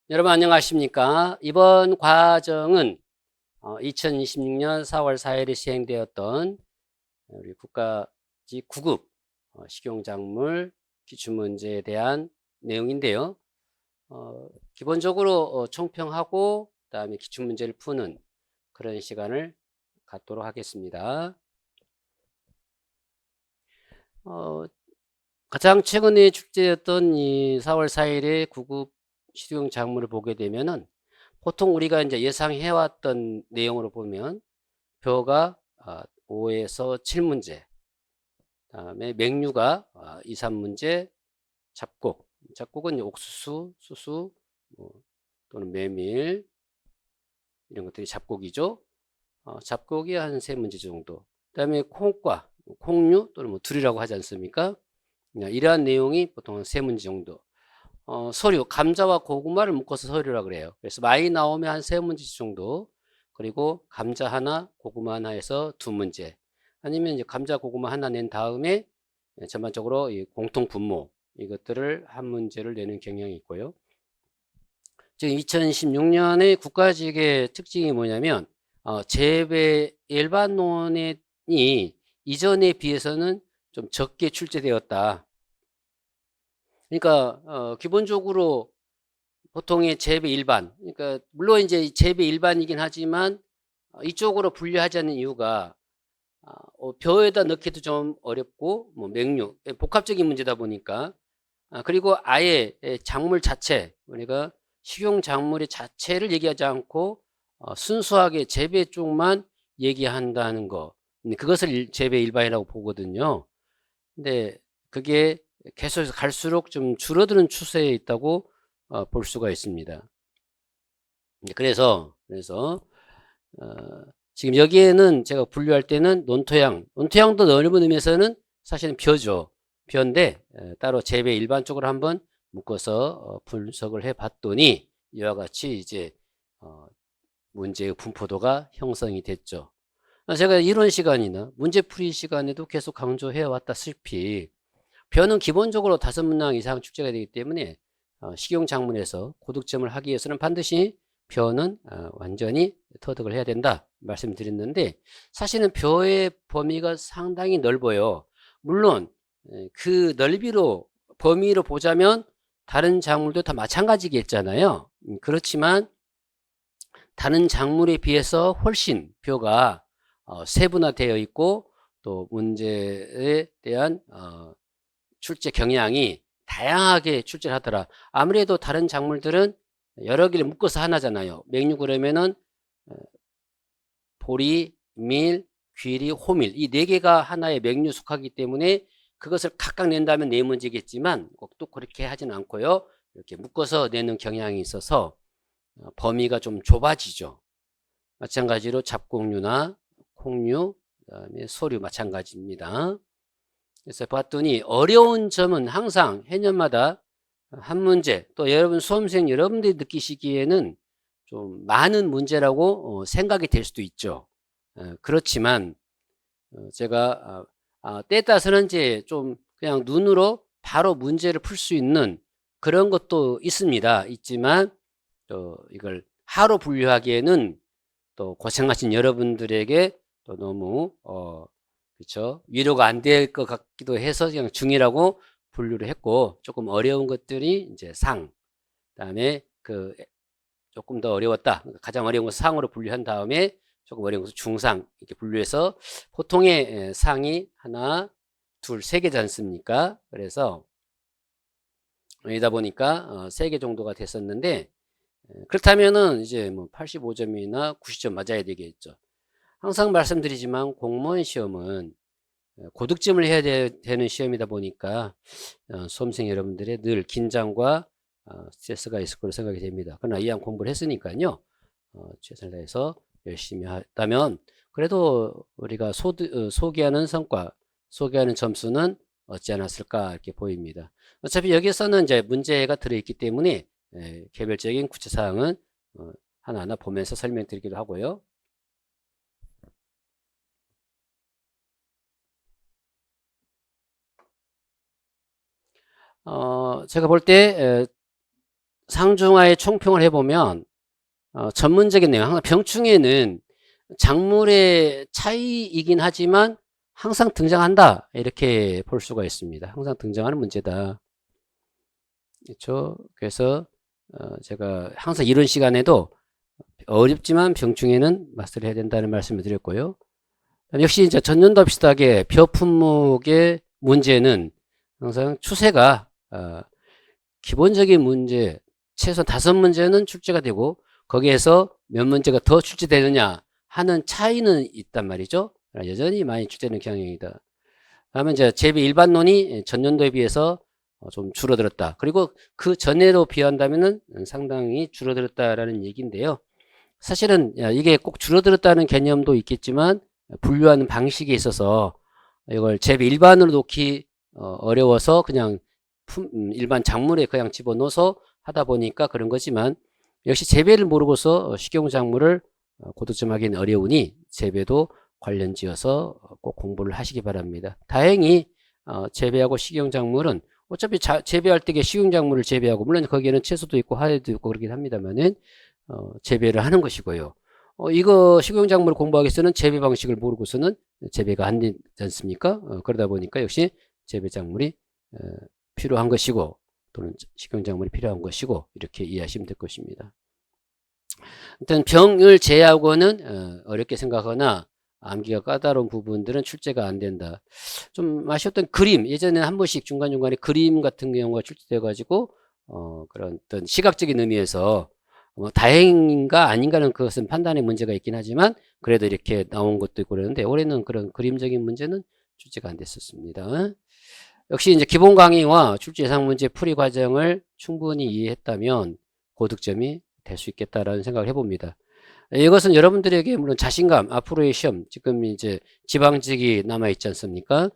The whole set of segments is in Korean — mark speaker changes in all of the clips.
Speaker 1: 여러분 안녕하십니까? 이번 과정은 2026년 4월 4일에 시행되었던 우리 국가직 9급 식용작물 기출문제에 대한 내용인데요. 기본적으로 총평하고 그다음에 기출문제를 푸는 그런 시간을 갖도록 하겠습니다. 가장 최근에 출제됐던 이 4월 4일에 9급 식용작물을 보게 되면은 보통 우리가 이제 예상해왔던 내용으로 보면 벼가 5에서 7문제, 다음에 맹류가 2, 3문제, 잡곡은 옥수수, 수수 또는 메밀 이런 것들이 잡곡이죠. 잡곡이 한 3문제 정도. 그다음에 콩류 또는 뭐 둘이라고 하지 않습니까? 이러한 내용이 보통 한 3문제 정도. 서류, 감자와 고구마를 묶어서 서류라 그래요. 그래서 많이 나오면 한 3문제 정도. 그리고 감자 하나, 고구마 하나 해서 2문제. 아니면 이제 감자, 고구마 하나 낸 다음에 전반적으로 이 공통 분모 이것들을 한 문제를 내는 경향이 있고요. 지금 2016년의 국가직의 특징이 뭐냐면 재배 일반론이 이전에 비해서는 좀 적게 출제되었다. 그러니까 기본적으로 보통의 재배 일반, 그러니까 물론 이제 재배 일반이긴 하지만 이쪽으로 분류하지 않는 이유가 벼에다 넣기도 좀 어렵고 뭐 맹류 복합적인 문제다 보니까 그리고 아예 작물 자체 우리가 식용 작물의 자체를 얘기하지 않고 순수하게 재배 쪽만 얘기한다는 거 그것을 재배 일반이라고 보거든요. 근데 그게 계속해서 갈수록 좀 줄어드는 추세에 있다고 볼 수가 있습니다. 그래서 지금 여기에는 제가 분류할 때는 논토양도 넓은 의미에서는 사실은 벼죠. 벼인데 따로 재배 일반적으로 한번 묶어서 분석을 해 봤더니 이와 같이 이제 문제의 분포도가 형성이 됐죠. 제가 이론 시간이나 문제풀이 시간에도 계속 강조해 왔다시피 벼는 기본적으로 5문항 이상 출제가 되기 때문에 식용작물에서 고득점을 하기 위해서는 반드시 벼는 완전히 터득을 해야 된다 말씀드렸는데 사실은 벼의 범위가 상당히 넓어요. 물론 그 범위로 보자면 다른 작물도 다 마찬가지겠잖아요. 그렇지만 다른 작물에 비해서 훨씬 벼가 세분화되어 있고 또 문제에 대한 출제 경향이 다양하게 출제를 하더라. 아무래도 다른 작물들은 여러 개를 묶어서 하나잖아요. 맹류 그러면은 보리, 밀, 귀리, 호밀 이 4개가 하나의 맹류 속하기 때문에 그것을 각각 낸다면 4문제겠지만 꼭 또 그렇게 하진 않고요. 이렇게 묶어서 내는 경향이 있어서 범위가 좀 좁아지죠. 마찬가지로 잡곡류나 콩류, 그다음에 소류 마찬가지입니다. 그래서 봤더니 어려운 점은 항상 해년마다 한 문제 또 여러분 수험생 여러분들이 느끼시기에는 좀 많은 문제라고 생각이 될 수도 있죠. 그렇지만 제가 때에 따라서는 이제 좀 그냥 눈으로 바로 문제를 풀 수 있는 그런 것도 있지만 또 이걸 하루 분류하기에는 또 고생하신 여러분들에게 또 너무 그렇죠. 위로가 안 될 것 같기도 해서 그냥 중이라고 분류를 했고 조금 어려운 것들이 이제 그다음에 조금 더 어려웠다. 가장 어려운 것을 상으로 분류한 다음에 조금 어려운 것을 중상 이렇게 분류해서 보통의 상이 하나, 둘, 3개지 않습니까? 그래서 이다 보니까 3개 정도가 됐었는데 그렇다면은 이제 뭐 85점이나 90점 맞아야 되겠죠. 항상 말씀드리지만 공무원 시험은 고득점을 해야 되는 시험이다 보니까 수험생 여러분들의 늘 긴장과 스트레스가 있을 거로 생각이 됩니다. 그러나 이왕 공부를 했으니까요. 최선을 다해서 열심히 하다면 그래도 우리가 소개하는 성과, 소개하는 점수는 얻지 않았을까 이렇게 보입니다. 어차피 여기서는 이제 문제가 들어있기 때문에 개별적인 구체사항은 하나하나 보면서 설명드리기도 하고요. 제가 볼 때 상중하에 총평을 해보면 전문적인 내용, 항상 병충해는 작물의 차이이긴 하지만 항상 등장한다, 이렇게 볼 수가 있습니다. 항상 등장하는 문제다. 그렇죠? 그래서 제가 항상 이런 시간에도 어렵지만 병충해는 마스터를 해야 된다는 말씀을 드렸고요. 역시 이제 전년도와 비슷하게 벼 품목의 문제는 항상 추세가 기본적인 문제 최소한 5문제는 출제가 되고 거기에서 몇 문제가 더 출제되느냐 하는 차이는 있단 말이죠. 여전히 많이 출제되는 경향이다. 다음에 이제 재배 일반론이 전년도에 비해서 좀 줄어들었다. 그리고 그 전에로 비한다면은 상당히 줄어들었다라는 얘기인데요. 사실은 이게 꼭 줄어들었다는 개념도 있겠지만 분류하는 방식에 있어서 이걸 재배 일반으로 놓기 어려워서 그냥 일반 작물에 그냥 집어넣어서 하다 보니까 그런 거지만 역시 재배를 모르고서 식용작물을 고득점하기는 어려우니 재배도 관련지어서 꼭 공부를 하시기 바랍니다. 다행히 재배하고 식용작물은 어차피 재배할 때 식용작물을 재배하고 물론 거기에는 채소도 있고 하해도 있고 그러긴 합니다만은 재배를 하는 것이고요. 이거 식용작물을 공부하기 위해서는 재배 방식을 모르고서는 재배가 안 되지 않습니까? 그러다 보니까 역시 재배작물이 필요한 것이고 또는 식용작물이 필요한 것이고 이렇게 이해하시면 될 것입니다. 일단 병을 제외하고는 어렵게 생각하거나 암기가 까다로운 부분들은 출제가 안 된다. 좀 아쉬웠던 그림, 예전에 한 번씩 중간중간에 그림 같은 경우가 출제돼 가지고 그런 어떤 시각적인 의미에서 다행인가 아닌가는 그것은 판단의 문제가 있긴 하지만 그래도 이렇게 나온 것도 있고 그러는데 올해는 그런 그림적인 문제는 출제가 안 됐었습니다. 역시 이제 기본 강의와 출제 예상 문제 풀이 과정을 충분히 이해했다면 고득점이 될 수 있겠다라는 생각을 해봅니다. 이것은 여러분들에게 물론 자신감, 앞으로의 시험, 지금 이제 지방직이 남아있지 않습니까?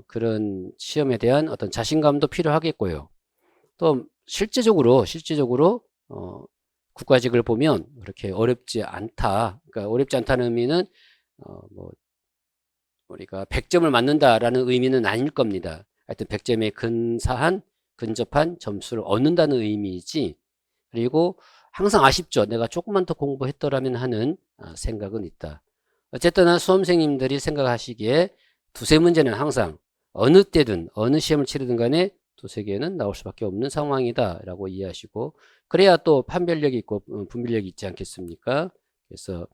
Speaker 1: 그런 시험에 대한 어떤 자신감도 필요하겠고요. 또 실제적으로 국가직을 보면 그렇게 어렵지 않다. 그러니까 어렵지 않다는 의미는 뭐 우리가 100점을 맞는다라는 의미는 아닐 겁니다. 하여튼 100점에 근접한 점수를 얻는다는 의미이지. 그리고 항상 아쉽죠. 내가 조금만 더 공부했더라면 하는 생각은 있다. 어쨌든 수험생님들이 생각하시기에 두세 문제는 항상 어느 때든 어느 시험을 치르든 간에 두세 개는 나올 수밖에 없는 상황이다 라고 이해하시고 그래야 또 판별력이 있고 분별력이 있지 않겠습니까? 그래서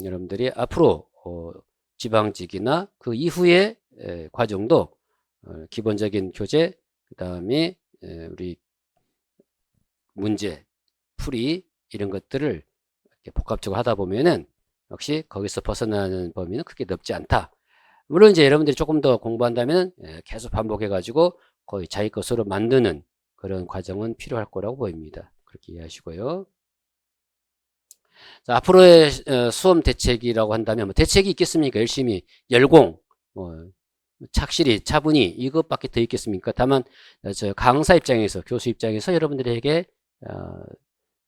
Speaker 1: 여러분들이 앞으로 지방직이나 그 이후의 과정도 기본적인 교재 그 다음에 우리 문제 풀이 이런 것들을 이렇게 복합적으로 하다 보면은 역시 거기서 벗어나는 범위는 크게 넓지 않다. 물론 이제 여러분들이 조금 더 공부한다면 계속 반복해 가지고 거의 자기 것으로 만드는 그런 과정은 필요할 거라고 보입니다. 그렇게 이해하시고요. 자, 앞으로의 수험 대책이라고 한다면 뭐 대책이 있겠습니까? 열심히 열공, 착실히 차분히 이것밖에 더 있겠습니까? 다만 저 강사 입장에서 교수 입장에서 여러분들에게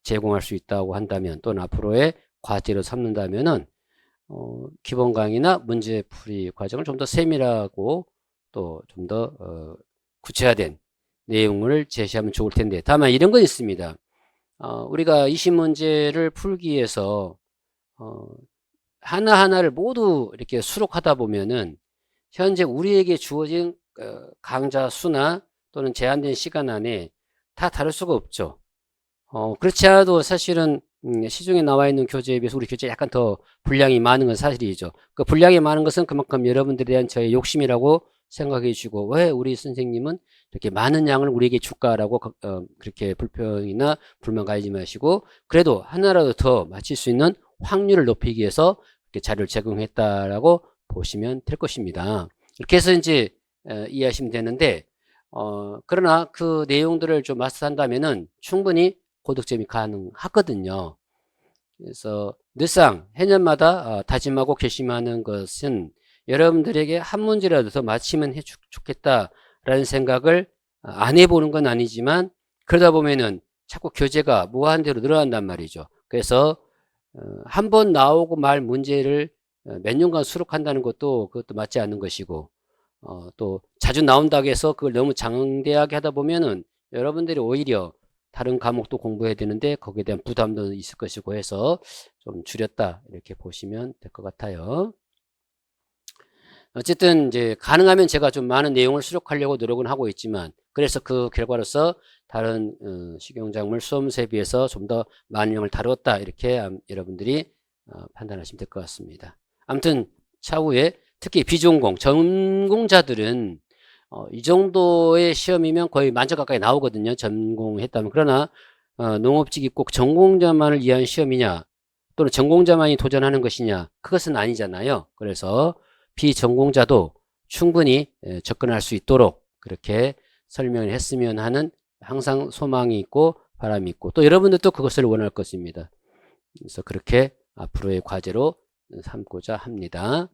Speaker 1: 제공할 수 있다고 한다면 또는 앞으로의 과제로 삼는다면은 기본 강의나 문제풀이 과정을 좀 더 세밀하고 또 좀 더 구체화된 내용을 제시하면 좋을 텐데 다만 이런 건 있습니다. 우리가 20문제를 풀기 위해서 하나하나를 모두 이렇게 수록하다 보면은 현재 우리에게 주어진 강좌 수나 또는 제한된 시간 안에 다 다룰 수가 없죠. 그렇지 않아도 사실은 시중에 나와 있는 교재에 비해서 우리 교재에 약간 더 분량이 많은 건 사실이죠. 그 분량이 많은 것은 그만큼 여러분들에 대한 저의 욕심이라고 생각해 주시고 왜 우리 선생님은 이렇게 많은 양을 우리에게 줄까라고 그렇게 불평이나 불만 가지지 마시고 그래도 하나라도 더 맞힐 수 있는 확률을 높이기 위해서 이렇게 자료를 제공했다라고 보시면 될 것입니다. 이렇게 해서 이제 이해하시면 되는데 그러나 그 내용들을 좀 마스터한다면은 충분히 고득점이 가능하거든요. 그래서 늘상 해년마다 다짐하고 결심하는 것은 여러분들에게 한 문제라도 더 맞히면 좋겠다라는 생각을 안 해보는 건 아니지만 그러다 보면은 자꾸 교재가 무한대로 늘어난단 말이죠. 그래서 한 번 나오고 말 문제를 몇 년간 수록한다는 것도 그것도 맞지 않는 것이고 또 자주 나온다고 해서 그걸 너무 장대하게 하다 보면은 여러분들이 오히려 다른 과목도 공부해야 되는데 거기에 대한 부담도 있을 것이고 해서 좀 줄였다 이렇게 보시면 될 것 같아요. 어쨌든 이제 가능하면 제가 좀 많은 내용을 수록하려고 노력은 하고 있지만 그래서 그 결과로서 다른 식용작물 수험서에 비해서 좀 더 많은 내용을 다뤘다 이렇게 여러분들이 판단하시면 될 것 같습니다. 아무튼 차후에 특히 비전공 전공자들은 이 정도의 시험이면 거의 만점 가까이 나오거든요. 전공했다면. 그러나 농업직이 꼭 전공자만을 위한 시험이냐 또는 전공자만이 도전하는 것이냐 그것은 아니잖아요. 그래서 비전공자도 충분히 접근할 수 있도록 그렇게 설명을 했으면 하는 항상 소망이 있고 바람이 있고 또 여러분들도 그것을 원할 것입니다. 그래서 그렇게 앞으로의 과제로 삼고자 합니다.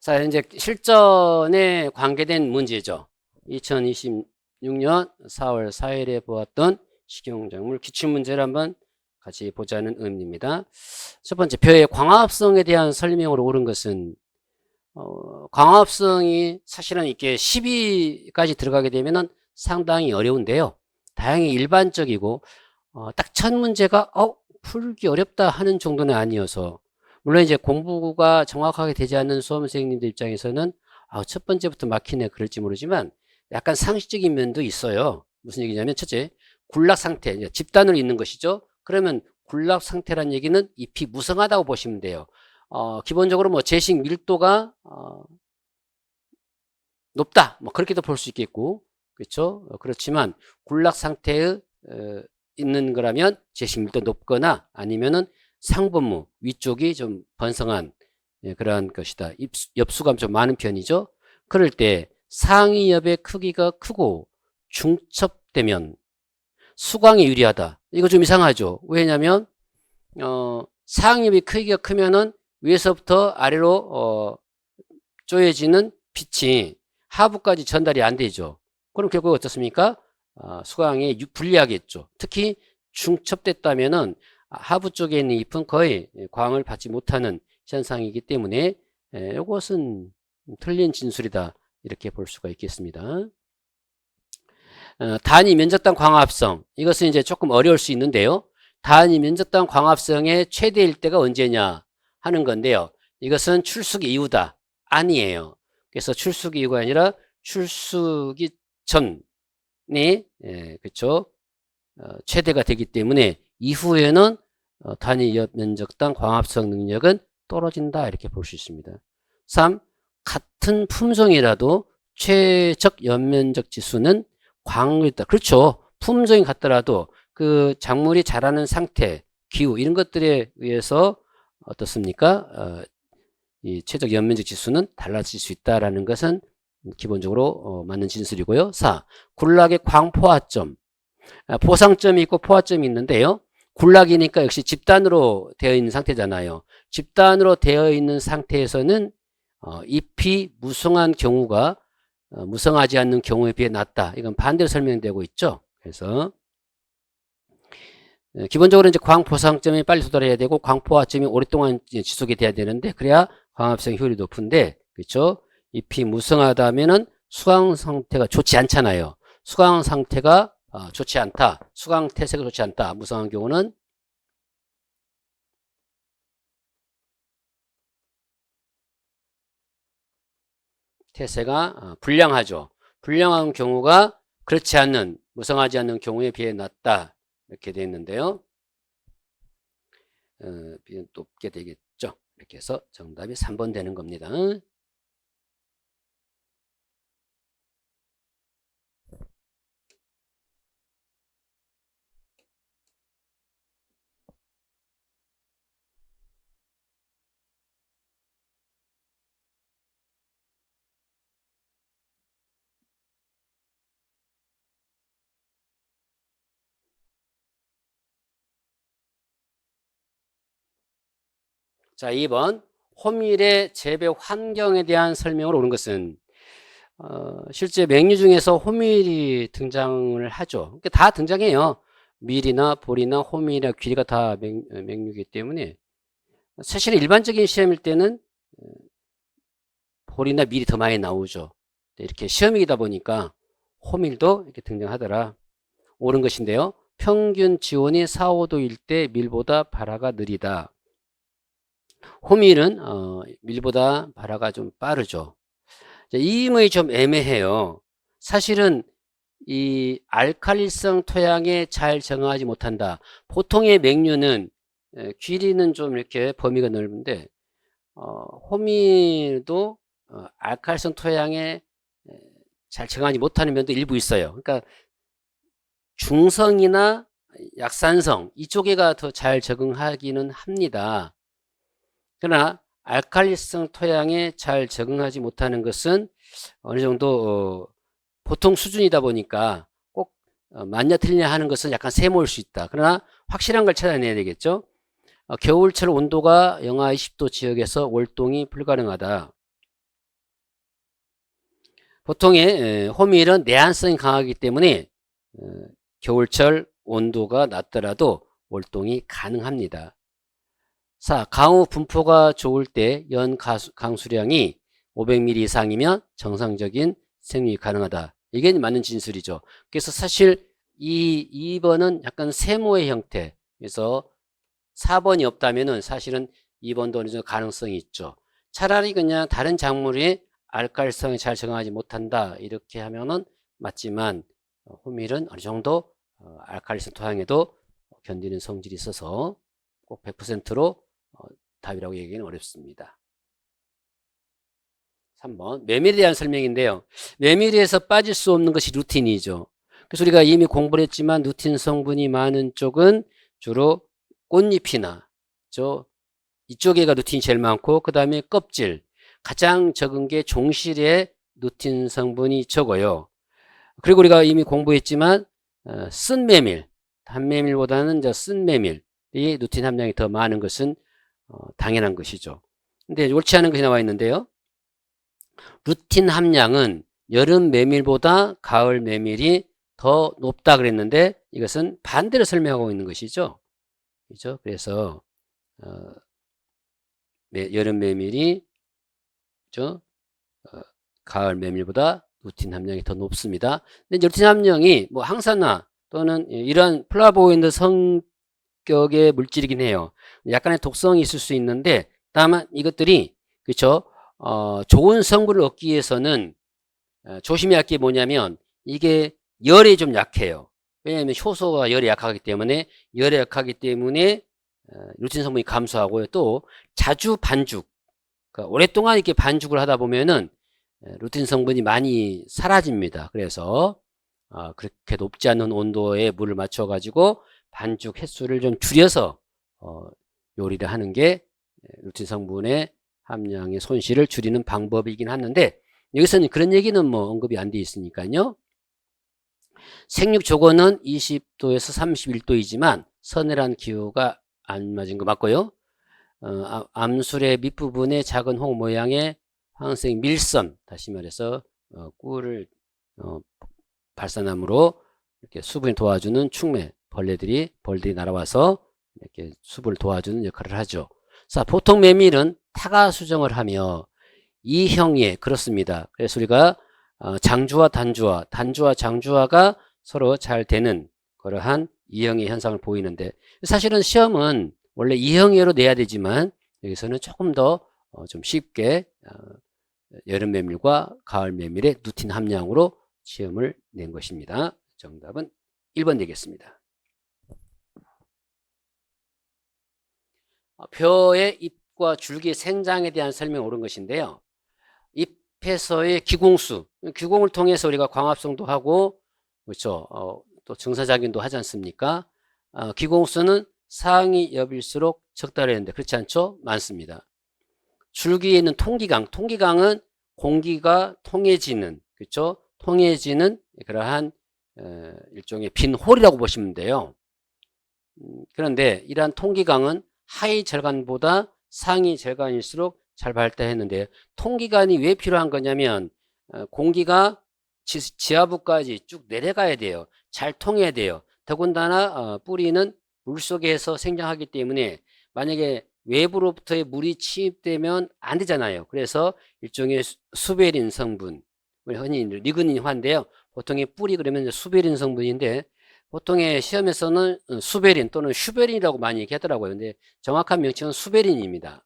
Speaker 1: 자, 이제 실전에 관계된 문제죠. 2026년 4월 4일에 보았던 식용작물 기출문제를 한번 같이 보자는 의미입니다. 첫 번째, 벼의 광합성에 대한 설명으로 옳은 것은 광합성이 사실은 이렇게 10위까지 들어가게 되면은 상당히 어려운데요. 다행히 일반적이고 딱 첫 문제가 풀기 어렵다 하는 정도는 아니어서 물론 이제 공부가 정확하게 되지 않는 수험 선생님들 입장에서는 첫 번째부터 막히네 그럴지 모르지만 약간 상식적인 면도 있어요. 무슨 얘기냐면 첫째, 군락 상태, 집단으로 있는 것이죠. 그러면 군락 상태란 얘기는 잎이 무성하다고 보시면 돼요. 기본적으로 뭐 재식 밀도가 높다 뭐 그렇게도 볼 수 있겠고 그렇죠. 그렇지만 군락 상태에 있는 거라면 재식 밀도 높거나 아니면은 상분무 위쪽이 좀 번성한 그러한 것이다. 엽수가 좀 많은 편이죠. 그럴 때 상위 엽의 크기가 크고 중첩되면 수광에 유리하다. 이거 좀 이상하죠. 왜냐하면 상위 엽의 크기가 크면은 위에서부터 아래로 쪼여지는 빛이 하부까지 전달이 안 되죠. 그럼 결국 어떻습니까? 수광에 불리하겠죠. 특히 중첩됐다면은 하부 쪽에 있는 잎은 거의 광을 받지 못하는 현상이기 때문에 이것은 틀린 진술이다 이렇게 볼 수가 있겠습니다. 단위 면적당 광합성 이것은 이제 조금 어려울 수 있는데요. 단위 면적당 광합성의 최대일 때가 언제냐 하는 건데요. 이것은 출수기 이후다 아니에요. 그래서 출수기 이후가 아니라 출수기 전에 그렇죠. 최대가 되기 때문에 이후에는 단위 면적당 광합성 능력은 떨어진다 이렇게 볼 수 있습니다. 3. 같은 품종이라도 최적 연면적 지수는 광을 있다. 그렇죠. 품종이 같더라도 그 작물이 자라는 상태, 기후 이런 것들에 의해서 어떻습니까? 이 최적 연면적 지수는 달라질 수 있다라는 것은 기본적으로 맞는 진술이고요. 4. 군락의 광포화점. 보상점이 있고 포화점이 있는데요. 군락이니까 역시 집단으로 되어 있는 상태잖아요. 집단으로 되어 있는 상태에서는 잎이 무성한 경우가 무성하지 않는 경우에 비해 낮다. 이건 반대로 설명되고 있죠. 그래서 기본적으로 이제 광포상점이 빨리 도달해야 되고 광포화점이 오랫동안 지속이 돼야 되는데 그래야 광합성 효율이 높은데 그렇죠. 잎이 무성하다면은 수강 상태가 좋지 않잖아요. 수강 상태가 좋지 않다. 수강 태세가 좋지 않다. 무성한 경우는 태세가 불량하죠. 불량한 경우가 그렇지 않는 무성하지 않는 경우에 비해 낮다. 이렇게 되어 있는데요. 비는 높게 되겠죠. 이렇게 해서 정답이 3번 되는 겁니다. 자, 2번 호밀의 재배 환경에 대한 설명을 오는 것은 실제 맹류 중에서 호밀이 등장을 하죠. 그러니까 다 등장해요. 밀이나 보리나 호밀이나 귀리가 다 맹류이기 때문에 사실 일반적인 시험일 때는 보리나 밀이 더 많이 나오죠. 이렇게 시험이다 보니까 호밀도 이렇게 등장하더라. 옳은 것인데요. 평균 지온이 4, 5도일 때 밀보다 발화가 느리다. 호밀은 밀보다 발화가 좀 빠르죠. 이 임의 좀 애매해요. 사실은 이 알칼리성 토양에 잘 적응하지 못한다. 보통의 맹류는 귀리는 좀 이렇게 범위가 넓은데 호밀도 알칼리성 토양에 잘 적응하지 못하는 면도 일부 있어요. 그러니까 중성이나 약산성 이쪽에가 더 잘 적응하기는 합니다. 그러나 알칼리성 토양에 잘 적응하지 못하는 것은 어느 정도 보통 수준이다 보니까 꼭 맞냐 틀리냐 하는 것은 약간 세모일 수 있다. 그러나 확실한 걸 찾아내야 되겠죠. 겨울철 온도가 영하 20도 지역에서 월동이 불가능하다. 보통의 호밀은 내한성이 강하기 때문에 겨울철 온도가 낮더라도 월동이 가능합니다. 4. 강우 분포가 좋을 때 연 강수량이 500mm 이상이면 정상적인 생육이 가능하다. 이게 맞는 진술이죠. 그래서 사실 이 2번은 약간 세모의 형태. 그래서 4번이 없다면은 사실은 2번도 어느 정도 가능성이 있죠. 차라리 그냥 다른 작물이 알칼리성에 잘 적응하지 못한다. 이렇게 하면은 맞지만 호밀은 어느 정도 알칼리성 토양에도 견디는 성질이 있어서 꼭 100%로 답이라고 얘기하기는 어렵습니다. 3번 메밀에 대한 설명인데요. 메밀에서 빠질 수 없는 것이 루틴이죠. 그래서 우리가 이미 공부를 했지만 루틴 성분이 많은 쪽은 주로 꽃잎이나 이쪽에가 루틴이 제일 많고 그 다음에 껍질 가장 적은 게 종실에 루틴 성분이 적어요. 그리고 우리가 이미 공부했지만 쓴 메밀, 단메밀보다는 쓴 메밀이 루틴 함량이 더 많은 것은 당연한 것이죠. 근데 옳지 않은 것이 나와 있는데요. 루틴 함량은 여름 메밀보다 가을 메밀이 더 높다 그랬는데 이것은 반대로 설명하고 있는 것이죠. 그렇죠? 그래서 여름 메밀이 가을 메밀보다 루틴 함량이 더 높습니다. 근데 루틴 함량이 뭐 항산화 또는 이러한 플라보노이드 성격의 물질이긴 해요. 약간의 독성이 있을 수 있는데 다만 이것들이 그렇죠. 좋은 성분을 얻기 위해서는 조심해야 할 게 뭐냐면 이게 열에 좀 약해요. 왜냐하면 효소가 열에 약하기 때문에 루틴 성분이 감소하고요. 또 자주 반죽, 그러니까 오랫동안 이렇게 반죽을 하다 보면은 루틴 성분이 많이 사라집니다. 그래서 그렇게 높지 않은 온도에 물을 맞춰 가지고 반죽 횟수를 좀 줄여서 요리를 하는 게 루틴 성분의 함량의 손실을 줄이는 방법이긴 하는데 여기서는 그런 얘기는 뭐 언급이 안 돼 있으니까요. 생육 조건은 20도에서 31도이지만 서늘한 기후가 안 맞은 거 맞고요. 암술의 밑부분에 작은 홍 모양의 황색 밀선, 다시 말해서 꿀을 발산함으로 이렇게 수분이 도와주는 축매 벌들이 날아와서 이렇게 수분을 도와주는 역할을 하죠. 자, 보통 메밀은 타가 수정을 하며 이형예 그렇습니다. 그래서 우리가 장주와 단주와 장주화가 서로 잘 되는 그러한 이형예 현상을 보이는데 사실은 시험은 원래 이형예로 내야 되지만 여기서는 조금 더 좀 쉽게 여름 메밀과 가을 메밀의 루틴 함량으로 시험을 낸 것입니다. 정답은 1번 되겠습니다. 벼의 잎과 줄기 생장에 대한 설명이 옳은 것인데요. 잎에서의 기공수, 기공을 통해서 우리가 광합성도 하고 그렇죠. 또 증사작용도 하지 않습니까? 기공수는 상위 엽일수록 적다라 했는데 그렇지 않죠? 많습니다. 줄기에 있는 통기강은 공기가 통해지는 그렇죠? 통해지는 그러한 일종의 빈 홀이라고 보시면 돼요. 그런데 이러한 통기강은 하위 절간보다 상위 절간일수록 잘 발달했는데 통기관이 왜 필요한 거냐면 공기가 지하부까지 쭉 내려가야 돼요. 잘 통해야 돼요. 더군다나 뿌리는 물속에서 생장하기 때문에 만약에 외부로부터의 물이 침입되면 안 되잖아요. 그래서 일종의 수베린 성분, 흔히 리그닌화인데요. 보통의 뿌리 그러면 수베린 성분인데 보통의 시험에서는 수베린 또는 슈베린이라고 많이 얘기하더라고요. 근데 정확한 명칭은 수베린입니다.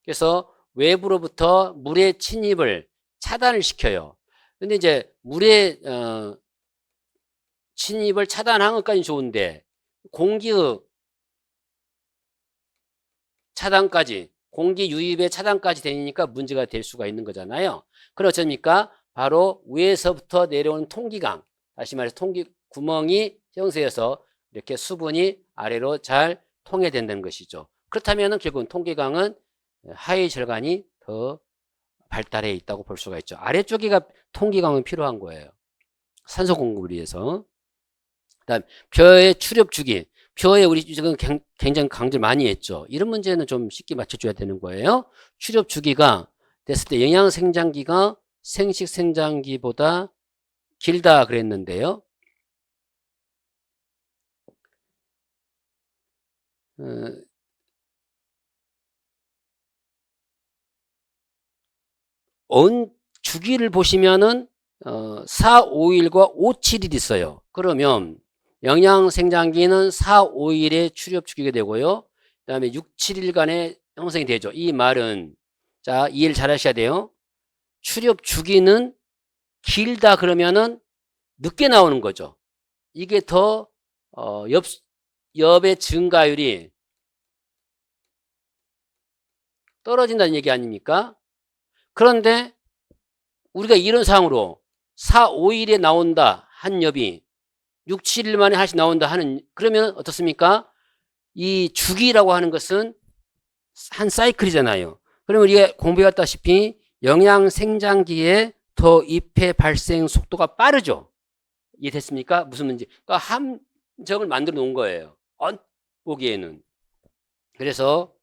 Speaker 1: 그래서 외부로부터 물의 침입을 차단을 시켜요. 근데 이제 물의 침입을 차단한 것까지 좋은데 공기의 차단까지, 공기 유입의 차단까지 되니까 문제가 될 수가 있는 거잖아요. 그럼 어쩝니까? 바로 위에서부터 내려오는 통기강, 다시 말해서 통기 구멍이 형성해서 이렇게 수분이 아래로 잘 통해된다는 것이죠. 그렇다면 결국은 통기강은 하의 절간이 더 발달해 있다고 볼 수가 있죠. 아래쪽에가 통기강은 필요한 거예요. 산소 공급을 위해서. 그다음 벼의 출엽 주기. 벼에 우리 지금 굉장히 강조를 많이 했죠. 이런 문제는 좀 쉽게 맞춰줘야 되는 거예요. 출엽 주기가 됐을 때 영양 생장기가 생식 생장기보다 길다 그랬는데요. 주기를 보시면은 4, 5일과 5, 7일 있어요. 그러면 영양 생장기는 4, 5일에 출엽 주기가 되고요. 그 다음에 6, 7일간에 형성이 되죠. 이 말은 자 이해를 잘 하셔야 돼요. 출엽 주기는 길다 그러면은 늦게 나오는 거죠. 이게 더 엽의 증가율이 떨어진다는 얘기 아닙니까? 그런데 우리가 이런 상황으로 4, 5일에 나온다 한 엽이 6, 7일 만에 하나씩 나온다 하는, 그러면 어떻습니까? 이 주기라고 하는 것은 한 사이클이잖아요. 그러면 우리가 공부해왔다시피 영양 생장기에 더 잎의 발생 속도가 빠르죠. 이해됐습니까? 무슨 문제? 그러니까 함정을 만들어 놓은 거예요. 보기에는. 그래서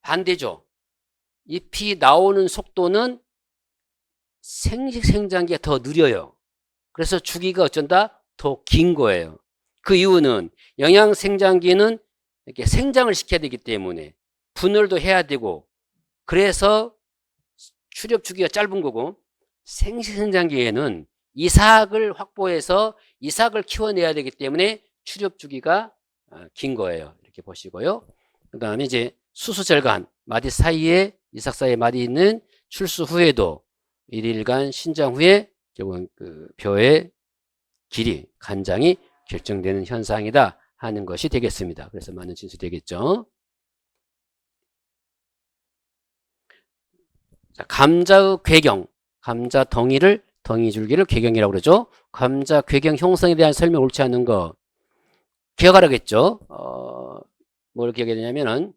Speaker 1: 반대죠. 잎이 나오는 속도는 생식 생장기가 더 느려요. 그래서 주기가 어쩐다? 더 긴 거예요. 그 이유는 영양 생장기는 이렇게 생장을 시켜야 되기 때문에 분열도 해야 되고, 그래서 출엽 주기가 짧은 거고, 생식 생장기에는 이삭을 확보해서 이삭을 키워내야 되기 때문에 출엽 주기가 긴 거예요. 이렇게 보시고요. 그 다음에 이제 수수절간 마디 사이에, 이삭 사이에 마디 있는 출수 후에도 1일간 신장 후에 결국은 그 벼의 길이, 간장이 결정되는 현상이다 하는 것이 되겠습니다. 그래서 맞는 진술이 되겠죠. 자, 감자의 궤경, 감자 덩이를, 덩이줄기를 궤경이라고 그러죠. 감자 궤경 형성에 대한 설명 옳지 않은 거 기억하라겠죠. 뭘 기억해야 되냐면은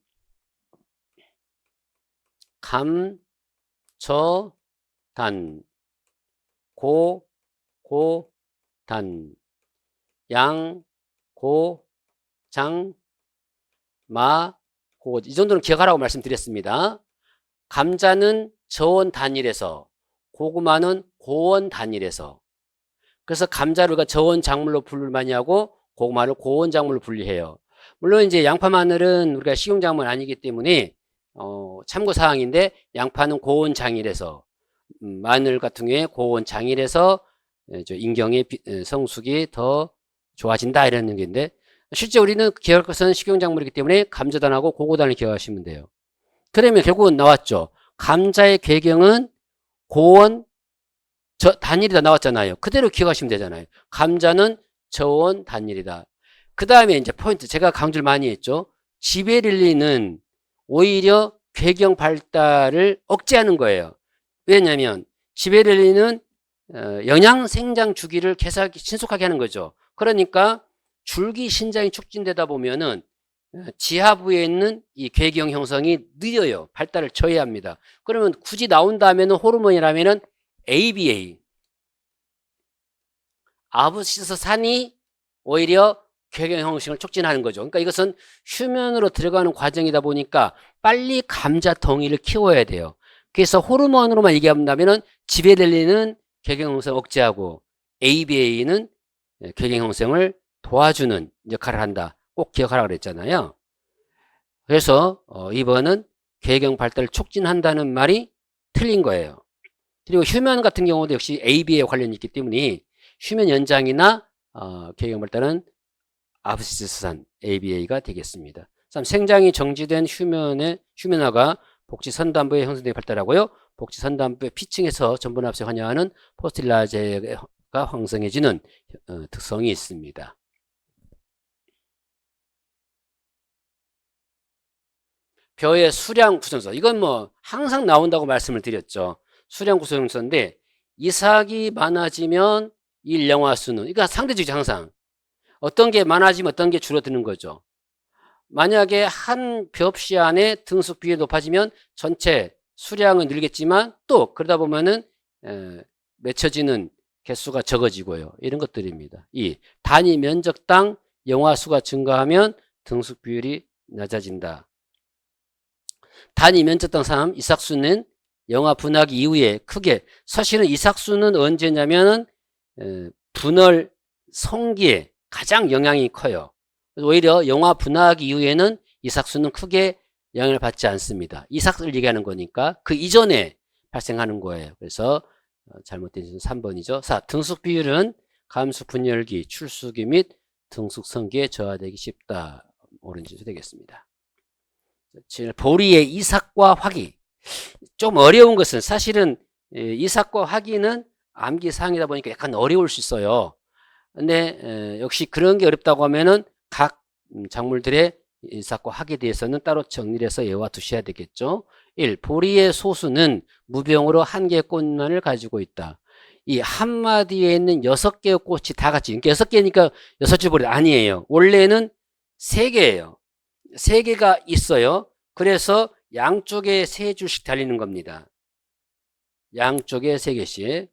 Speaker 1: 감, 저, 단, 고, 단, 양, 고, 장, 마, 고. 이 정도는 기억하라고 말씀드렸습니다. 감자는 저온 단일에서, 고구마는 고온 단일에서. 그래서 감자를 저온 작물로 분류를 많이 하고 고구마를 고온 작물로 분류해요. 물론 이제 양파, 마늘은 우리가 식용 작물 아니기 때문에 참고 사항인데, 양파는 고온 장일에서, 마늘 같은 경우에 고온 장일에서 인경의 성숙이 더 좋아진다 이런 얘기인데, 실제 우리는 기억할 것은 식용작물이기 때문에 감자단하고 고고단을 기억하시면 돼요. 그러면 결국은 나왔죠. 감자의 궤경은 고온 단일이 다 나왔잖아요. 그대로 기억하시면 되잖아요. 감자는 저온 단일이다. 그 다음에 이제 포인트, 제가 강조를 많이 했죠. 지베릴린은 오히려 궤경 발달을 억제하는 거예요. 왜냐하면 지베릴린은 영양 생장 주기를 계속 신속하게 하는 거죠. 그러니까 줄기 신장이 촉진되다 보면은 지하부에 있는 이 궤경 형성이 느려요. 발달을 저해합니다. 그러면 굳이 나온다면은 호르몬이라면은 ABA, 아부시스산이 오히려 궤경 형성을 촉진하는 거죠. 그러니까 이것은 휴면으로 들어가는 과정이다 보니까 빨리 감자 덩이를 키워야 돼요. 그래서 호르몬으로만 얘기한다면은 지배되는 궤경 형성 억제하고 ABA는 궤경 형성을 도와주는 역할을 한다. 꼭 기억하라고 그랬잖아요. 그래서 2번은 궤경 발달을 촉진한다는 말이 틀린 거예요. 그리고 휴면 같은 경우도 역시 ABA에 관련이 있기 때문에 휴면 연장이나 궤경 발달은 아브시스산 ABA가 되겠습니다. 3. 생장이 정지된 휴면화가 복지선단부에 형성되어 발달하고요. 복지선단부의 피층에서 전분합세 환영하는 포스틸라제가 활성해지는 특성이 있습니다. 벼의 수량 구성서. 이건 뭐 항상 나온다고 말씀을 드렸죠. 수량 구성서인데 이삭이 많아지면 일영화수는, 그러니까 상대적이죠. 항상 어떤 게 많아지면 어떤 게 줄어드는 거죠. 만약에 한 벽시 안에 등수 비율이 높아지면 전체 수량은 늘겠지만 또 그러다 보면은 맺혀지는 개수가 적어지고요. 이런 것들입니다. 이 단위 면적당 영화수가 증가하면 등수 비율이 낮아진다. 단위 면적당 3, 이삭수는 영화 분화기 이후에 크게, 사실은 이삭수는 언제냐면은 분월 성기에 가장 영향이 커요. 오히려 영화 분화기 이후에는 이삭수는 크게 영향을 받지 않습니다. 이삭을 얘기하는 거니까 그 이전에 발생하는 거예요. 그래서 잘못된 지는 3번이죠. 4. 등숙 비율은 감수 분열기, 출수기 및 등숙 성기에 저하되기 쉽다. 옳은 지수 되겠습니다. 7. 보리의 이삭과 화기. 좀 어려운 것은 사실은 이삭과 화기는 암기사항이다 보니까 약간 어려울 수 있어요. 근데 역시 그런 게 어렵다고 하면은 각 작물들의 이삭과 화기에 대해서는 따로 정리를 해서 예와 두셔야 되겠죠. 1. 보리의 소수는 무병으로 한 개의 꽃만을 가지고 있다. 이 한마디에 있는 6개의 꽃이 다 같이, 그러니까 6개니까 6줄 보리 아니에요. 원래는 3개예요. 3개가 있어요. 그래서 양쪽에 3줄씩 달리는 겁니다. 양쪽에 3개씩.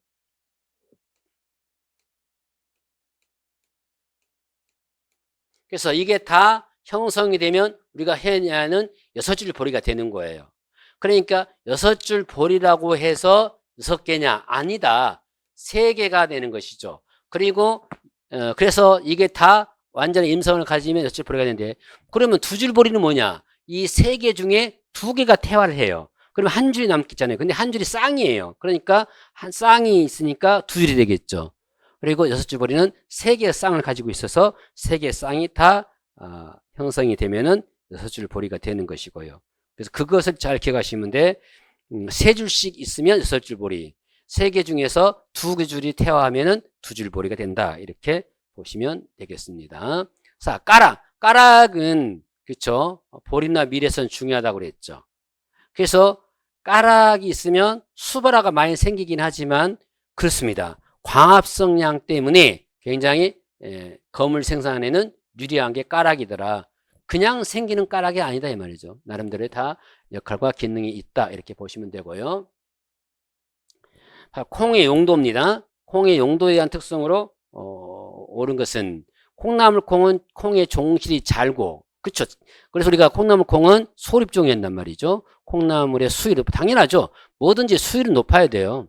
Speaker 1: 그래서 이게 다 형성이 되면 우리가 해야 하는 6줄 보리가 되는 거예요. 그러니까 6줄 보리라고 해서 6개냐? 아니다. 3개가 되는 것이죠. 그리고 그래서 이게 다 완전히 임성을 가지면 6줄 보리가 되는데, 그러면 2줄 보리는 뭐냐? 이 3개 중에 2개가 태화를 해요. 그러면 한 줄이 남겠잖아요. 근데 한 줄이 쌍이에요. 그러니까 한 쌍이 있으니까 2줄이 되겠죠. 그리고 6줄 보리는 3개의 쌍을 가지고 있어서 3개의 쌍이 다 형성이 되면은 6줄 보리가 되는 것이고요. 그래서 그것을 잘 기억하시면 돼. 3줄씩 있으면 6줄 보리. 3개 중에서 2줄이 태화하면은 2줄 보리가 된다. 이렇게 보시면 되겠습니다. 자, 까락은 그렇죠. 보리나 밀에서는 중요하다고 그랬죠. 그래서 까락이 있으면 수발화가 많이 생기긴 하지만 그렇습니다. 광합성량 때문에 굉장히 검을 생산하는 유리한 게 까락이더라. 그냥 생기는 까락이 아니다 이 말이죠. 나름대로 다 역할과 기능이 있다 이렇게 보시면 되고요. 콩의 용도입니다. 콩의 용도에 대한 특성으로 옳은 것은 콩나물콩은 콩의 종실이 잘고, 그쵸? 그래서 우리가 콩나물콩은 소립종이었단 말이죠. 콩나물의 수율이 당연하죠. 뭐든지 수율이 높아야 돼요.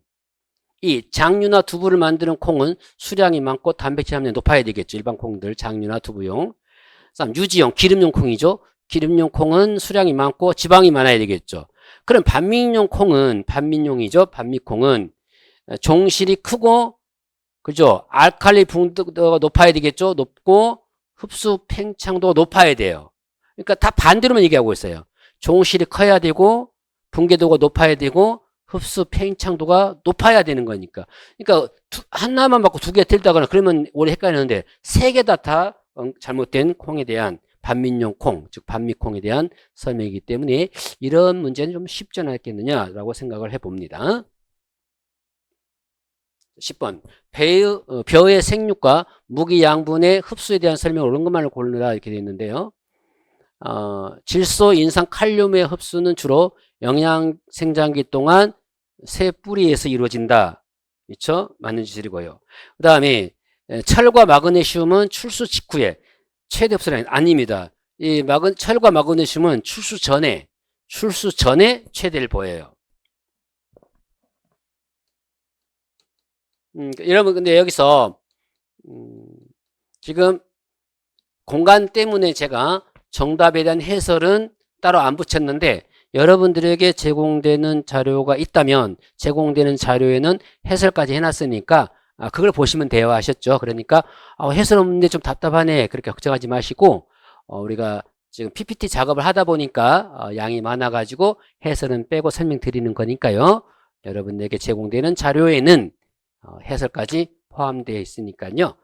Speaker 1: 이 장류나 두부를 만드는 콩은 수량이 많고 단백질 함량이 높아야 되겠죠. 일반 콩들, 장류나 두부용. 유지용, 기름용 콩이죠. 기름용 콩은 수량이 많고 지방이 많아야 되겠죠. 그럼 반미용 콩은, 반미용이죠. 반미콩은 종실이 크고, 그죠? 알칼리 분도가 높아야 되겠죠. 높고 흡수 팽창도가 높아야 돼요. 그러니까 다 반대로만 얘기하고 있어요. 종실이 커야 되고 분계도가 높아야 되고 흡수 팽창도가 높아야 되는 거니까. 그러니까 하나만 받고 2개 틀다거나 그러면 오래 헷갈리는데 3개 다 잘못된 콩에 대한 반민용 콩, 즉 반미콩에 대한 설명이기 때문에 이런 문제는 좀 쉽지 않았겠느냐라고 생각을 해봅니다. 10번 벼의 생육과 무기 양분의 흡수에 대한 설명을 옳은 것만을 고르라 이렇게 되어 있는데요. 질소, 인산, 칼륨의 흡수는 주로 영양 생장기 동안 새 뿌리에서 이루어진다. 그렇죠? 맞는 지술이고요. 그 다음에 철과 마그네슘은 출수 직후에, 최대 흡수량 아닙니다. 이 철과 마그네슘은 출수 전에 최대를 보여요. 여러분 근데 여기서 지금 공간 때문에 제가 정답에 대한 해설은 따로 안 붙였는데 여러분들에게 제공되는 자료가 있다면 제공되는 자료에는 해설까지 해놨으니까 그걸 보시면 돼요. 아셨죠? 그러니까 해설 없는데 좀 답답하네 그렇게 걱정하지 마시고 우리가 지금 PPT 작업을 하다 보니까 양이 많아가지고 해설은 빼고 설명드리는 거니까요. 여러분에게 제공되는 자료에는 해설까지 포함되어 있으니까요.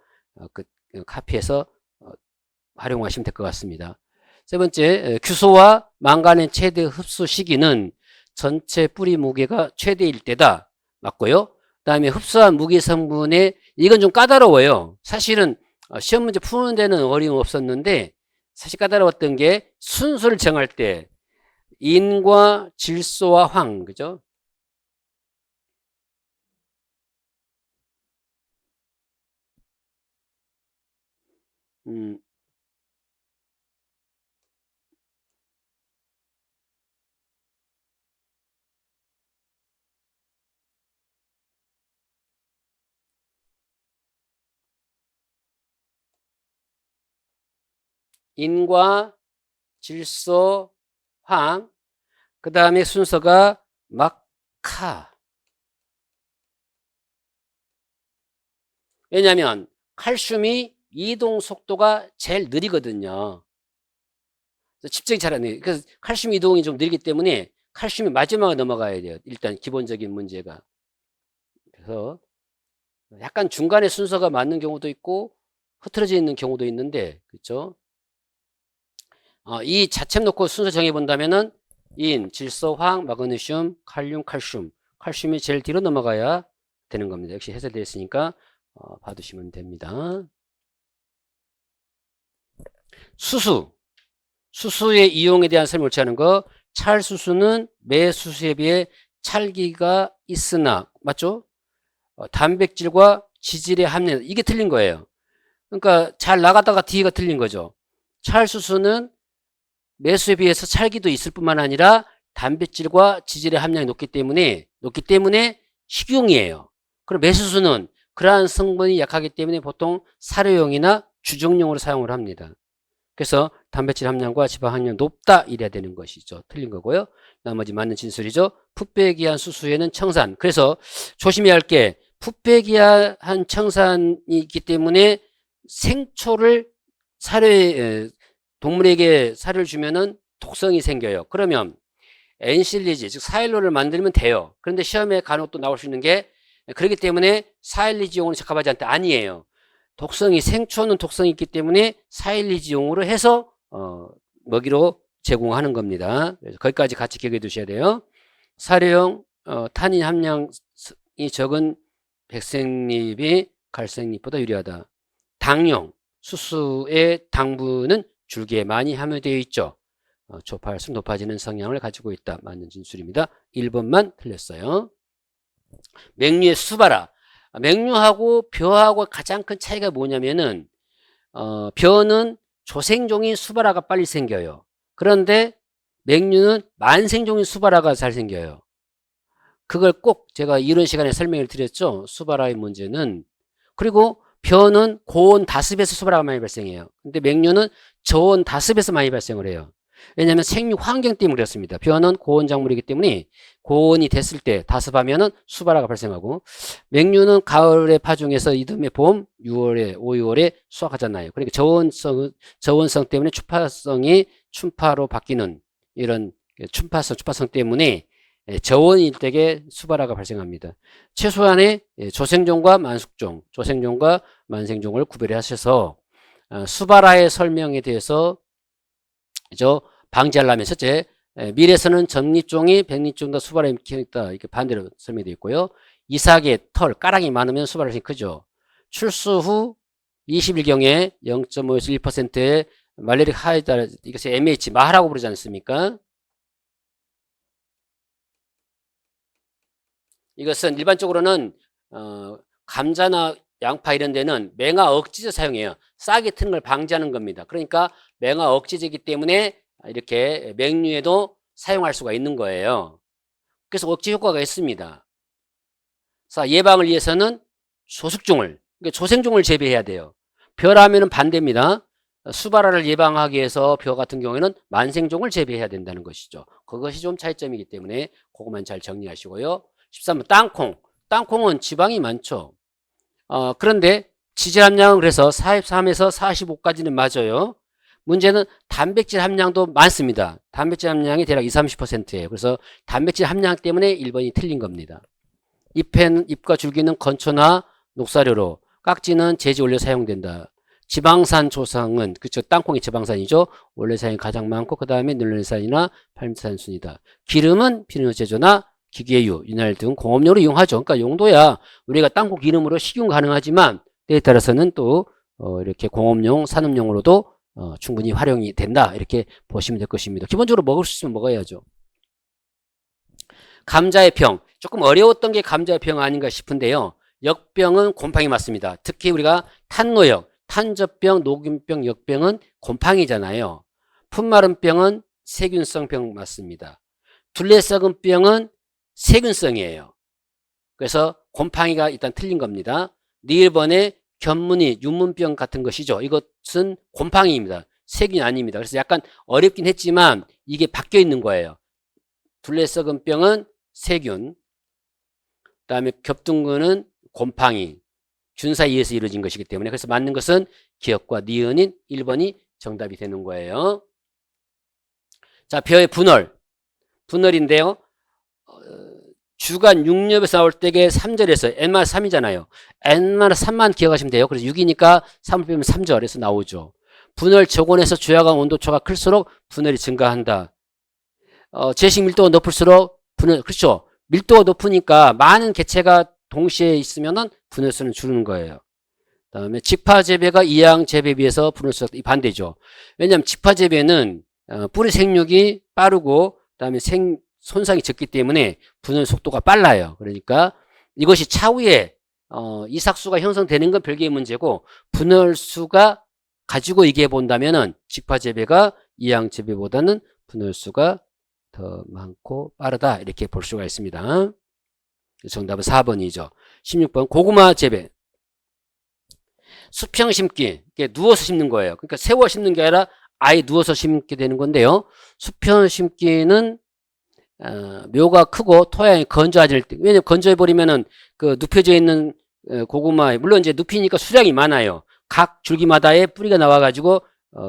Speaker 1: 그 카피해서 활용하시면 될 것 같습니다. 세 번째, 규소와 망간의 최대 흡수 시기는 전체 뿌리 무게가 최대일 때다. 맞고요. 그 다음에 흡수한 무기 성분의 이건 좀 까다로워요. 사실은 시험 문제 푸는 데는 어려움 없었는데 사실 까다로웠던 게 순서를 정할 때 인과 질소와 황, 그죠? 음, 인과 질소, 황, 그 다음에 순서가 막카. 왜냐하면 칼슘이 이동 속도가 제일 느리거든요. 집중이 잘 안 해요. 그래서 칼슘 이동이 좀 느리기 때문에 칼슘이 마지막에 넘어가야 돼요. 일단 기본적인 문제가. 그래서 약간 중간에 순서가 맞는 경우도 있고 흐트러져 있는 경우도 있는데 그렇죠? 이 자체 놓고 순서 정해본다면은 인, 질소, 황, 마그네슘, 칼륨, 칼슘이 제일 뒤로 넘어가야 되는 겁니다. 역시 해설되어 있으니까 봐두시면 됩니다. 수수의 이용에 대한 설명을 취하는 거. 찰수수는 매수수에 비해 찰기가 있으나 맞죠? 단백질과 지질의 함량 이게 틀린 거예요. 그러니까 잘 나갔다가 뒤가 틀린 거죠. 찰수수는 매수에 비해서 찰기도 있을 뿐만 아니라 단백질과 지질의 함량이 높기 때문에 식용이에요. 그럼 매수수는 그러한 성분이 약하기 때문에 보통 사료용이나 주정용으로 사용을 합니다. 그래서 단백질 함량과 지방 함량이 높다 이래야 되는 것이죠. 틀린 거고요. 나머지 맞는 진술이죠. 풋배기한 수수에는 청산. 그래서 조심해야 할 게 풋배기한 청산이 있기 때문에 생초를 사료에 동물에게 사료를 주면은 독성이 생겨요. 그러면 엔실리지 즉 사일로를 만들면 돼요. 그런데 시험에 간혹 또 나올 수 있는 게 그렇기 때문에 사일리지용으로 적합하지 않다. 아니에요. 생초는 독성이 있기 때문에 사일리지용으로 해서 먹이로 제공하는 겁니다. 그래서 거기까지 같이 기억해 두셔야 돼요. 사료용 탄닌 함량이 적은 백색잎이 갈색잎보다 유리하다. 당용 수수의 당분은 줄기에 많이 함유되어 있죠. 조파할수록 높아지는 성향을 가지고 있다. 맞는 진술입니다. 1번만 틀렸어요. 맹류의 수바라. 맹류하고 벼하고 가장 큰 차이가 뭐냐면은 벼는 조생종인 수바라가 빨리 생겨요. 그런데 맹류는 만생종인 수바라가 잘 생겨요. 그걸 꼭 제가 이런 시간에 설명을 드렸죠. 수바라의 문제는. 그리고 벼는 고온 다습에서 수바라가 많이 발생해요. 근데 맹류는 저온 다습에서 많이 발생을 해요. 왜냐하면 생육 환경 때문에 그렇습니다. 벼는 고온 작물이기 때문에 고온이 됐을 때 다습하면은 수바라가 발생하고 맹류는 가을에 파종해서 이듬해 봄 6월에 5, 6월에 수확하잖아요. 그러니까 저온성 때문에 추파성이 춘파로 바뀌는 이런 추파성 때문에 저온일 때에 수바라가 발생합니다. 최소한의 조생종과 만생종을 구별해 하셔서 수바라의 설명에 대해서 방지하려면 첫째, 밀에서는 전립종이 백립종보다 수바라의 기능이 있다. 이렇게 반대로 설명되어 있고요. 이삭의 털, 까랑이 많으면 수바라가 크죠. 출수 후 20일경에 0.5에서 1%의 말레릭 하이달, 이것을 MH, 마하라고 부르지 않습니까? 이것은 일반적으로는 감자나 양파 이런 데는 맹아 억지제 사용해요. 싹이 트는 걸 방지하는 겁니다. 그러니까 맹아 억지제이기 때문에 이렇게 맹류에도 사용할 수가 있는 거예요. 그래서 억제 효과가 있습니다. 자, 예방을 위해서는 조숙종을, 그러니까 조생종을 재배해야 돼요. 벼라면은 반대입니다. 수발화를 예방하기 위해서 벼 같은 경우에는 만생종을 재배해야 된다는 것이죠. 그것이 좀 차이점이기 때문에 그것만 잘 정리하시고요. 13번 땅콩. 땅콩은 지방이 많죠. 그런데 지질 함량은 그래서 43에서 45까지는 맞아요. 문제는 단백질 함량도 많습니다. 단백질 함량이 대략 20, 30%예요. 그래서 단백질 함량 때문에 1번이 틀린 겁니다. 잎과 줄기는 건초나 녹사료로, 깍지는 제지 원료 사용된다. 지방산 조상은 그쵸, 땅콩이 지방산이죠. 원료산이 가장 많고 그 다음에 늘레산이나 팔미산 순이다. 기름은 비료 제조나 기계유, 윤활 등 공업용으로 이용하죠. 그러니까 용도야 우리가 땅콩 기름으로 식용 가능하지만 때에 따라서는 또 이렇게 공업용, 산업용으로도 충분히 활용이 된다. 이렇게 보시면 될 것입니다. 기본적으로 먹을 수 있으면 먹어야죠. 감자의 병. 조금 어려웠던 게 감자의 병 아닌가 싶은데요. 역병은 곰팡이 맞습니다. 특히 우리가 탄노역, 탄저병, 녹균병, 역병은 곰팡이잖아요. 품마른병은 세균성 병 맞습니다. 둘레썩은 병은 세균성이에요. 그래서 곰팡이가 일단 틀린 겁니다. 니일번의 견무니, 윤문병 같은 것이죠. 이것은 곰팡이입니다. 세균이 아닙니다. 그래서 약간 어렵긴 했지만 이게 바뀌어 있는 거예요. 둘레썩은 병은 세균, 그 다음에 겹둥근은 곰팡이, 균사에 의해서 이루어진 것이기 때문에 그래서 맞는 것은 기역과 니은인 1번이 정답이 되는 거예요. 자, 벼의 분월. 분월인데요. 주간 6엽에서 나올 때게 3절에서 n-3이잖아요. n-3만 기억하시면 돼요. 그래서 6이니까 3을 빼면 3절에서 나오죠. 분월 저온에서 주야간 온도초가 클수록 분월이 증가한다. 제식 밀도가 높을수록 분월, 그렇죠. 밀도가 높으니까 많은 개체가 동시에 있으면은 분월수는 줄는 거예요. 그 다음에 직파재배가 이양재배에 비해서 분월수가 반대죠. 왜냐하면 직파재배는 뿌리 생육이 빠르고 그 다음에 손상이 적기 때문에 분월 속도가 빨라요. 그러니까 이것이 차후에 이삭수가 형성되는 건 별개의 문제고 분월수가 가지고 얘기해 본다면은 직파재배가 이양재배보다는 분월수가 더 많고 빠르다 이렇게 볼 수가 있습니다. 정답은 4번이죠. 16번 고구마 재배. 수평 심기. 이게 누워서 심는 거예요. 그러니까 세워 심는 게 아니라 아예 누워서 심게 되는 건데요. 수평 심기는 묘가 크고 토양이 건조해질 때, 왜냐면 건조해버리면은 그 눕혀져 있는 고구마에, 물론 이제 눕히니까 수량이 많아요. 각 줄기마다의 뿌리가 나와가지고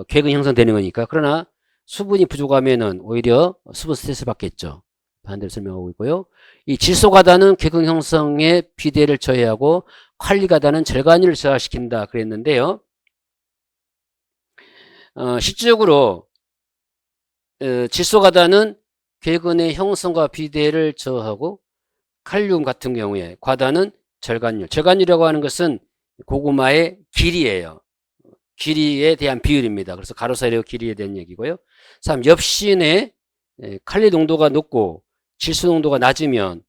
Speaker 1: 궤근 형성되는 거니까. 그러나 수분이 부족하면은 오히려 수분 스트레스 받겠죠. 반대로 설명하고 있고요. 이 질소가다는 궤근 형성에 비대를 저해하고 칼리가다는 절간율을 저하시킨다 그랬는데요. 실질적으로 질소가다는 궤근의 형성과 비대를 저하고 칼륨 같은 경우에 과다는 절간율. 절간율이라고 하는 것은 고구마의 길이에요. 길이에 대한 비율입니다. 그래서 가로세로 길이에 대한 얘기고요. 3. 엽신의 칼리 농도가 높고 질소 농도가 낮으면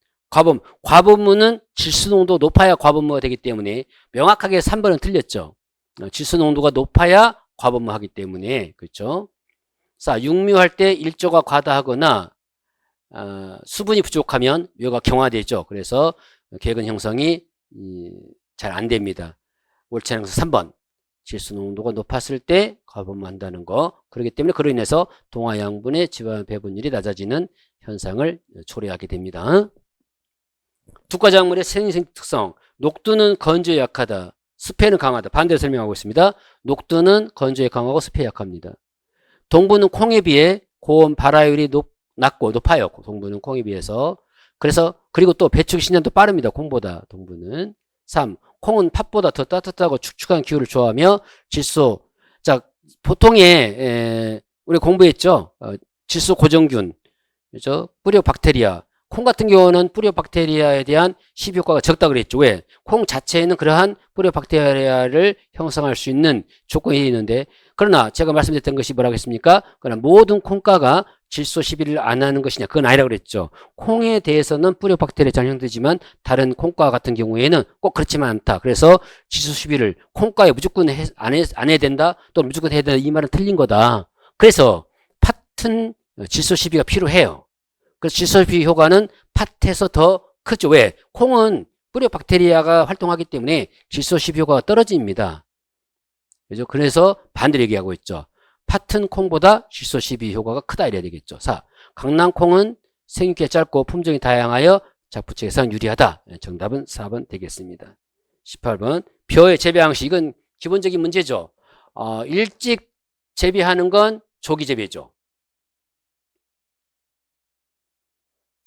Speaker 1: 과범무는 질소 농도 높아야 과범무가 되기 때문에 명확하게 3번은 틀렸죠. 질소 농도가 높아야 과범무하기 때문에 그렇죠. 자, 육묘할 때 일조가 과다하거나 수분이 부족하면 묘가 경화되죠. 그래서 궤근 형성이 잘 안 됩니다. 옳지 않은 것은 3번. 질소 농도가 높았을 때 과범무한다는 거. 그렇기 때문에 그로 인해서 동화 양분의 지방 배분율이 낮아지는 현상을 초래하게 됩니다. 두과작물의 생리생 특성. 녹두는 건조에 약하다. 습해는 강하다. 반대로 설명하고 있습니다. 녹두는 건조에 강하고 습해에 약합니다. 동부는 콩에 비해 고온 발화율이 높아요. 동부는 콩에 비해서. 그리고 또 배축 신장도 빠릅니다. 콩보다 동부는. 3. 콩은 팥보다 더 따뜻하고 축축한 기후를 좋아하며 질소. 자, 보통의 우리 공부했죠. 질소 고정균, 그죠? 뿌리오박테리아. 콩 같은 경우는 뿌리오박테리아에 대한 시비효과가 적다 그랬죠. 왜? 콩 자체에는 그러한 뿌리오박테리아를 형성할 수 있는 조건이 있는데, 그러나 제가 말씀드렸던 것이 뭐라고 했습니까? 그러나 모든 콩가가 질소 시비를 안 하는 것이냐? 그건 아니라고 그랬죠. 콩에 대해서는 뿌리박테리아 전형되지만 다른 콩과 같은 경우에는 꼭 그렇지만 않다. 그래서 질소 시비를 콩과에 무조건 안 해야 된다. 또 무조건 해야 된다. 이 말은 틀린 거다. 그래서 팥은 질소 시비가 필요해요. 그래서 질소 시비 효과는 팥에서 더 크죠. 왜? 콩은 뿌리박테리아가 활동하기 때문에 질소 시비 효과가 떨어집니다. 그죠? 그래서 반대로 얘기하고 있죠. 팥은 콩보다 질소 시비 효과가 크다 이래야 되겠죠. 자, 강낭콩은 생육기가 짧고 품종이 다양하여 작부채 예상 유리하다. 정답은 4번 되겠습니다. 18번 벼의 재배 방식. 이건 기본적인 문제죠. 일찍 재배하는 건 조기 재배죠.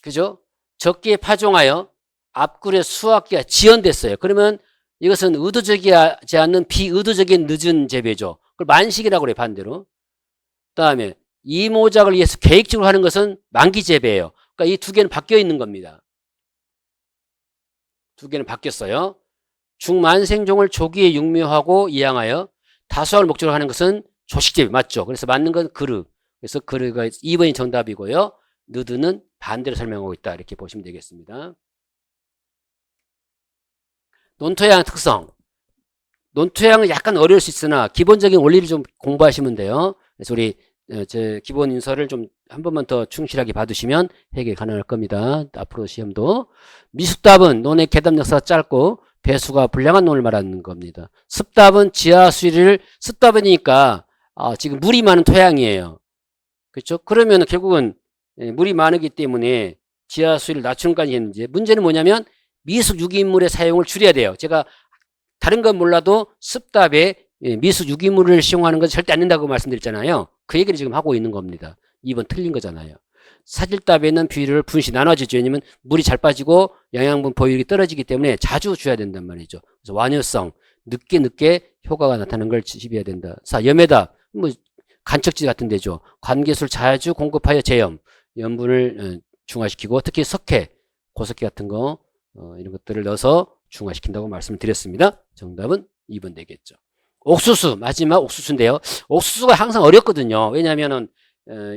Speaker 1: 그죠? 적기에 파종하여 앞굴에 수확기가 지연됐어요. 그러면 이것은 의도적이지 않는 비의도적인 늦은 재배죠. 그걸 만식이라고 그래요, 반대로. 그 다음에 이모작을 위해서 계획적으로 하는 것은 만기 재배예요. 그러니까 이 두 개는 바뀌어 있는 겁니다. 두 개는 바뀌었어요. 중만생종을 조기에 육묘하고 이양하여 다수확을 목적으로 하는 것은 조식 재배 맞죠? 그래서 맞는 건 그르. 그래서 그르가 2번이 정답이고요. 느드는 반대로 설명하고 있다. 이렇게 보시면 되겠습니다. 논토양 특성. 논토양은 약간 어려울 수 있으나 기본적인 원리를 좀 공부하시면 돼요. 그래서 우리 제 기본 인서를 좀 한 번만 더 충실하게 받으시면 해결 가능할 겁니다. 앞으로 시험도. 미숫답은 논의 계담 역사가 짧고 배수가 불량한 논을 말하는 겁니다. 습답은 지하 수위를 습답이니까 지금 물이 많은 토양이에요. 그렇죠? 그러면 결국은 물이 많기 때문에 지하 수위를 낮추는까지 했는지 문제는 뭐냐면 미숙 유기물의 사용을 줄여야 돼요. 제가 다른 건 몰라도 습답에 미숙 유기물을 사용하는 건 절대 안 된다고 말씀드렸잖아요. 그 얘기를 지금 하고 있는 겁니다. 2번 틀린 거잖아요. 사질답에는 비율을 분시 나눠지죠. 왜냐면 물이 잘 빠지고 영양분 보유율이 떨어지기 때문에 자주 줘야 된단 말이죠. 그래서 완효성, 늦게 효과가 나타나는 걸 지배해야 된다. 자, 염에다 뭐 간척지 같은 데죠. 관계수를 자주 공급하여 제염, 염분을 중화시키고 특히 석회, 고석회 같은 거 이런 것들을 넣어서 중화시킨다고 말씀을 드렸습니다. 정답은 2번 되겠죠. 옥수수, 마지막 옥수수인데요. 옥수수가 항상 어렵거든요. 왜냐하면은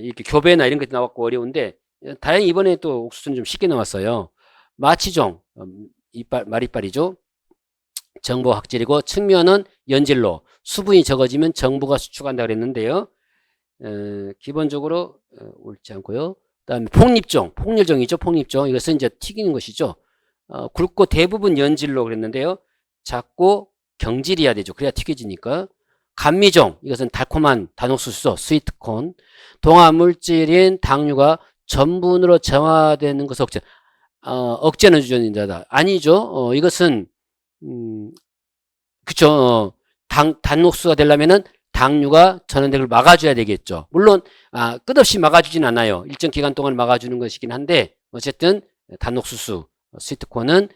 Speaker 1: 이렇게 교배나 이런 것이 나왔고 어려운데 다행히 이번에 또 옥수수는 좀 쉽게 나왔어요. 마치종, 말이빨이죠. 정보 확질이고 측면은 연질로 수분이 적어지면 정보가 수축한다 그랬는데요. 기본적으로 옳지 않고요. 그다음에 폭립종, 폭렬종이죠. 폭립종 이것은 이제 튀기는 것이죠. 굵고 대부분 연질로 그랬는데요. 작고 경질이어야 되죠. 그래야 튀겨지니까. 감미종 이것은 달콤한 단옥수수 스위트콘. 동화물질인 당류가 전분으로 정화되는 것을 억제하는 주전자다. 아니죠. 이것은 그쵸. 단옥수수가 되려면은 당류가 전환되는 걸 막아줘야 되겠죠. 물론 끝없이 막아주진 않아요. 일정 기간 동안 막아주는 것이긴 한데 어쨌든 단옥수수 스위트콘은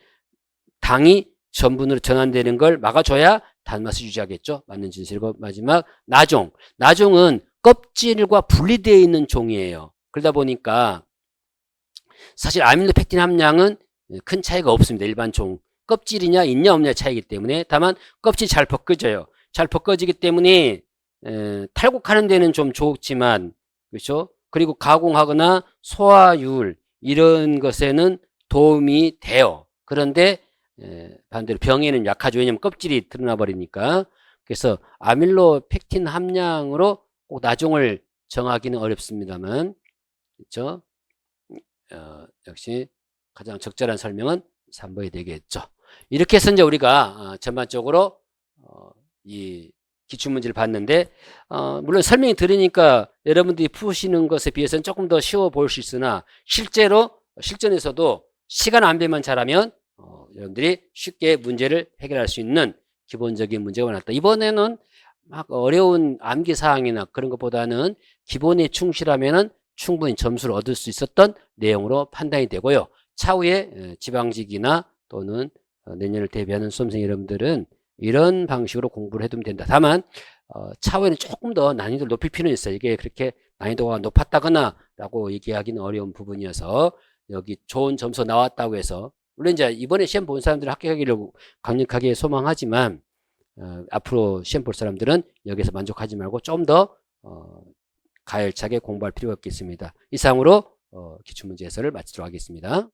Speaker 1: 당이 전분으로 전환되는 걸 막아줘야 단맛을 유지하겠죠. 맞는 진실이고 마지막 나종. 나종은 껍질과 분리되어 있는 종이에요. 그러다 보니까 사실 아밀로펙틴 함량은 큰 차이가 없습니다. 일반 종. 껍질이냐 있냐 없냐 차이기 때문에 다만 껍질이 잘 벗겨져요. 잘 벗겨지기 때문에 탈곡하는 데는 좀 좋지만 그렇죠. 그리고 가공하거나 소화율 이런 것에는 도움이 돼요. 그런데 반대로 병에는 약하죠. 왜냐하면 껍질이 드러나 버리니까. 그래서 아밀로펙틴 함량으로 꼭 나종을 정하기는 어렵습니다만 그렇죠. 역시 가장 적절한 설명은 3번이 되겠죠. 이렇게 해서 이제 우리가 전반적으로 이 기출문제를 봤는데 물론 설명이 들으니까 여러분들이 푸시는 것에 비해서는 조금 더 쉬워 보일 수 있으나 실제로 실전에서도 시간 안배만 잘하면 여러분들이 쉽게 문제를 해결할 수 있는 기본적인 문제가 나왔다. 이번에는 막 어려운 암기사항이나 그런 것보다는 기본에 충실하면은 충분히 점수를 얻을 수 있었던 내용으로 판단이 되고요. 차후에 지방직이나 또는 내년을 대비하는 수험생 여러분들은 이런 방식으로 공부를 해두면 된다. 다만 차후에는 조금 더 난이도를 높일 필요는 있어요. 이게 그렇게 난이도가 높았다거나 라고 얘기하기는 어려운 부분이어서 여기 좋은 점수 나왔다고 해서 물론 이제 이번에 시험 본 사람들은 합격하기를 강력하게 소망하지만 앞으로 시험 볼 사람들은 여기서 만족하지 말고 좀 더 가열차게 공부할 필요가 있겠습니다. 이상으로 기출문제 해설을 마치도록 하겠습니다.